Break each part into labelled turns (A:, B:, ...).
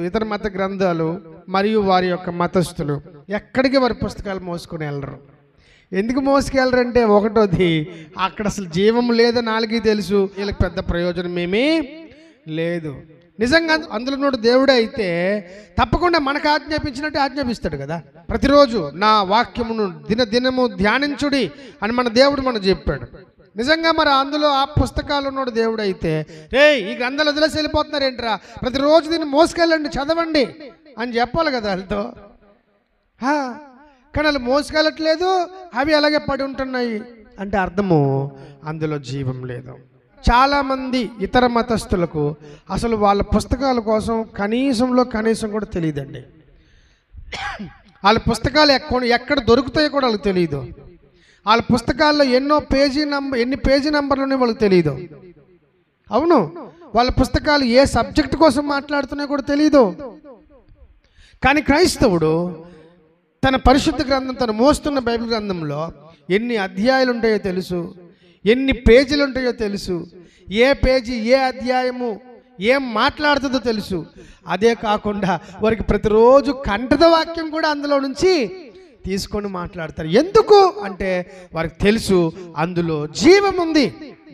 A: ఇతర మత గ్రంథాలు మరియు వారి యొక్క మతస్థులు ఎక్కడికి వారి పుస్తకాలు మోసుకొని వెళ్ళరు. ఎందుకు మోసుకెళ్ళరంటే, ఒకటోది అక్కడ అసలు జీవం లేదని వాళ్ళకి తెలుసు, వీళ్ళకి పెద్ద ప్రయోజనం ఏమీ లేదు. నిజంగా అందులో దేవుడే అయితే తప్పకుండా మనకు ఆజ్ఞాపించినట్టు ఆజ్ఞాపిస్తాడు కదా. ప్రతిరోజు నా వాక్యమును దినదినము ధ్యానించుడి అని మన దేవుడు మనకు చెప్పాడు. నిజంగా మరి అందులో ఆ పుస్తకాలు ఉన్నాడు దేవుడు అయితే, ఈ గ్రంథాలు వదిలేసి వెళ్ళిపోతున్నారేంట్రా, ప్రతిరోజు దీన్ని మోసుకెళ్ళండి, చదవండి అని చెప్పాలి కదా వాళ్ళతో. కానీ వాళ్ళు మోసుకెళ్ళట్లేదు, అవి అలాగే పడి ఉంటున్నాయి అంటే అర్థము అందులో జీవం లేదు. చాలామంది ఇతర మతస్థులకు అసలు వాళ్ళ పుస్తకాల కోసం కనీసం కూడా తెలియదండి. వాళ్ళ పుస్తకాలు ఎక్కడ దొరుకుతాయో కూడా వాళ్ళకి తెలియదు. వాళ్ళ పుస్తకాల్లో ఎన్ని పేజీ నంబర్లు వాళ్ళకి తెలియదు. అవును, వాళ్ళ పుస్తకాలు ఏ సబ్జెక్ట్ కోసం మాట్లాడుతున్నాయో కూడా తెలియదు. కానీ క్రైస్తవుడు తన పరిశుద్ధ గ్రంథం, తను మోస్తున్న బైబిల్ గ్రంథంలో ఎన్ని అధ్యాయాలు ఉంటాయో తెలుసు, ఎన్ని పేజీలు ఉంటాయో తెలుసు, ఏ పేజీ ఏ అధ్యాయము ఏం మాట్లాడుతుందో తెలుసు. అదే కాకుండా వారికి ప్రతిరోజు కంఠద వాక్యం కూడా అందులో నుంచి తీసుకొని మాట్లాడతారు. ఎందుకు అంటే వారికి తెలుసు అందులో జీవం ఉంది.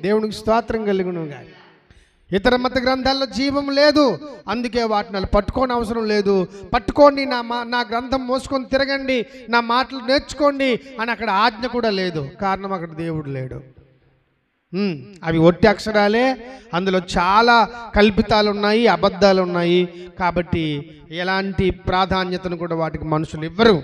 A: దేవునికి స్తోత్రం కలుగునుగా. ఇతర మత గ్రంథాల్లో జీవం లేదు, అందుకే వాటిని పట్టుకోని అవసరం లేదు. పట్టుకోండి, నా గ్రంథం మోసుకొని తిరగండి, నా మాటలు నేర్చుకోండి అని అక్కడ ఆజ్ఞ కూడా లేదు. కారణం అక్కడ దేవుడు లేడు. అవి ఒట్టి అక్షరాలే, అందులో చాలా కల్పితాలు ఉన్నాయి, అబద్ధాలు ఉన్నాయి. కాబట్టి ఎలాంటి ప్రాధాన్యతను కూడా వాటికి మనుషులు ఇవ్వరు.